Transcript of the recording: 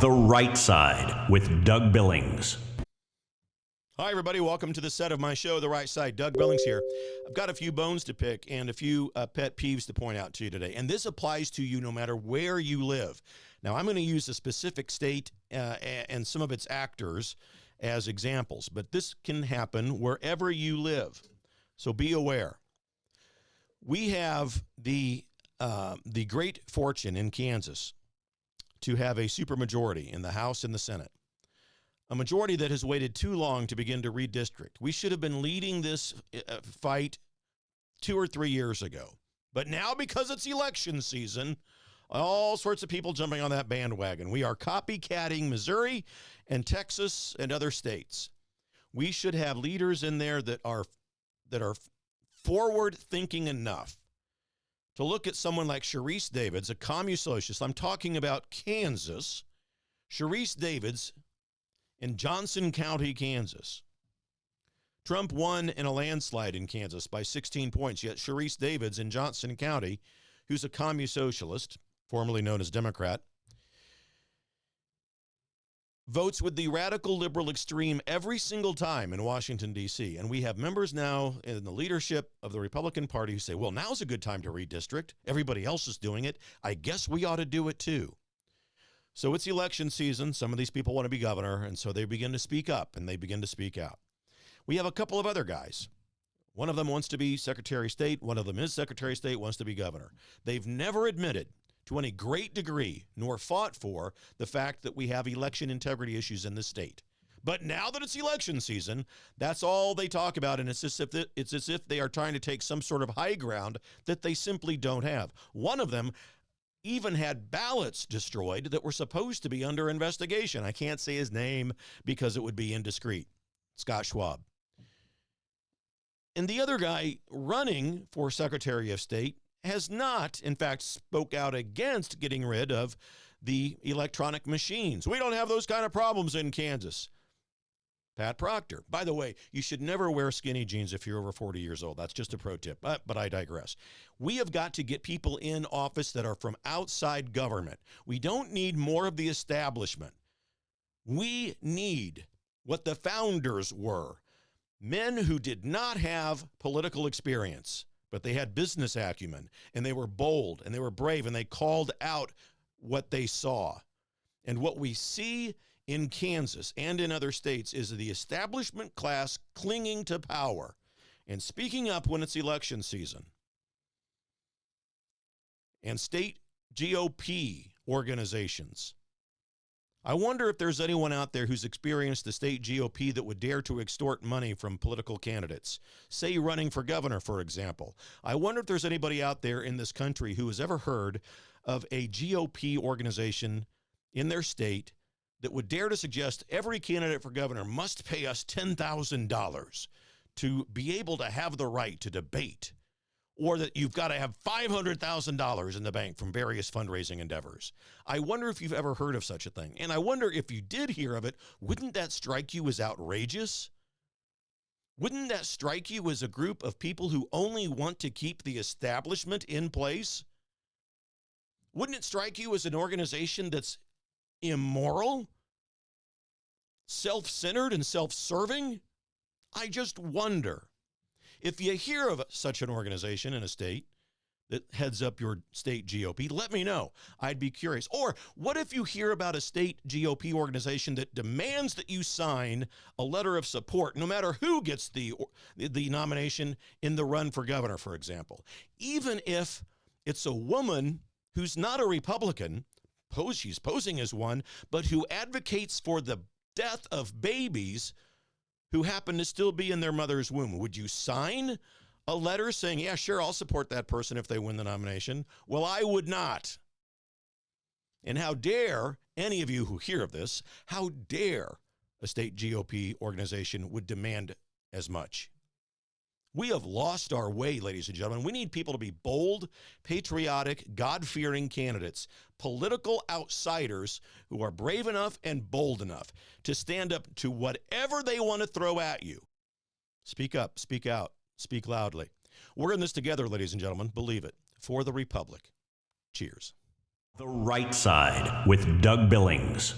The Right Side with Doug Billings. Hi, everybody. Welcome to the set of my show, The Right Side. Doug Billings here. I've got a few bones to pick and a few pet peeves to point out to you today. And this applies to you no matter where you live. Now, I'm going to use a specific state and some of its actors as examples, but this can happen wherever you live. So be aware. We have the great fortune in Kansas to have a supermajority in the House and the Senate. A majority that has waited too long to begin to redistrict. We should have been leading this fight 2 or 3 years ago. But now, because it's election season, all sorts of people jumping on that bandwagon. We are copycatting Missouri and Texas and other states. We should have leaders in there that are forward-thinking enough to look at someone like Sharice Davids, a commie socialist. I'm talking about Kansas. Sharice Davids in Johnson County, Kansas. Trump won in a landslide in Kansas by 16 points, yet Sharice Davids in Johnson County, who's a commie socialist, formerly known as Democrat, votes with the radical liberal extreme every single time in Washington, D.C. And we have members now in the leadership of the Republican Party who say, well, now's a good time to redistrict. Everybody else is doing it. I guess we ought to do it too. So it's election season. Some of these people want to be governor, and so they begin to speak up and they begin to speak out. We have a couple of other guys. One of them wants to be Secretary of State. One of them is Secretary of State, wants to be governor. They've never admitted to any great degree, nor fought for the fact that we have election integrity issues in this state. But now that it's election season, that's all they talk about, and it's as if they are trying to take some sort of high ground that they simply don't have. One of them even had ballots destroyed that were supposed to be under investigation. I can't say his name because it would be indiscreet. Scott Schwab. And the other guy running for Secretary of State has not, in fact, spoke out against getting rid of the electronic machines. We don't have those kind of problems in Kansas. Pat Proctor. By the way, you should never wear skinny jeans if you're over 40 years old. That's just a pro tip, but I digress. We have got to get people in office that are from outside government. We don't need more of the establishment. We need what the founders were. Men who did not have political experience, but they had business acumen, and they were bold, and they were brave, and they called out what they saw. And what we see in Kansas and in other states is the establishment class clinging to power and speaking up when it's election season. And state GOP organizations. I wonder if there's anyone out there who's experienced the state GOP that would dare to extort money from political candidates. Say running for governor, for example. I wonder if there's anybody out there in this country who has ever heard of a GOP organization in their state that would dare to suggest every candidate for governor must pay us $10,000 to be able to have the right to debate, or that you've got to have $500,000 in the bank from various fundraising endeavors. I wonder if you've ever heard of such a thing. And I wonder if you did hear of it, wouldn't that strike you as outrageous? Wouldn't that strike you as a group of people who only want to keep the establishment in place? Wouldn't it strike you as an organization that's immoral, self-centered, and self-serving? I just wonder. If you hear of such an organization in a state that heads up your state GOP, let me know. I'd be curious. Or what if you hear about a state GOP organization that demands that you sign a letter of support, no matter who gets the nomination in the run for governor, for example? Even if it's a woman who's not a Republican, she's posing as one, but who advocates for the death of babies who happen to still be in their mother's womb. Would you sign a letter saying, yeah, sure, I'll support that person if they win the nomination? Well, I would not. And how dare any of you who hear of this, how dare a state GOP organization would demand as much? We have lost our way, ladies and gentlemen. We need people to be bold, patriotic, God-fearing candidates, political outsiders who are brave enough and bold enough to stand up to whatever they want to throw at you. Speak up, speak out, speak loudly. We're in this together, ladies and gentlemen. Believe it. For the Republic. Cheers. The Right Side with Doug Billings.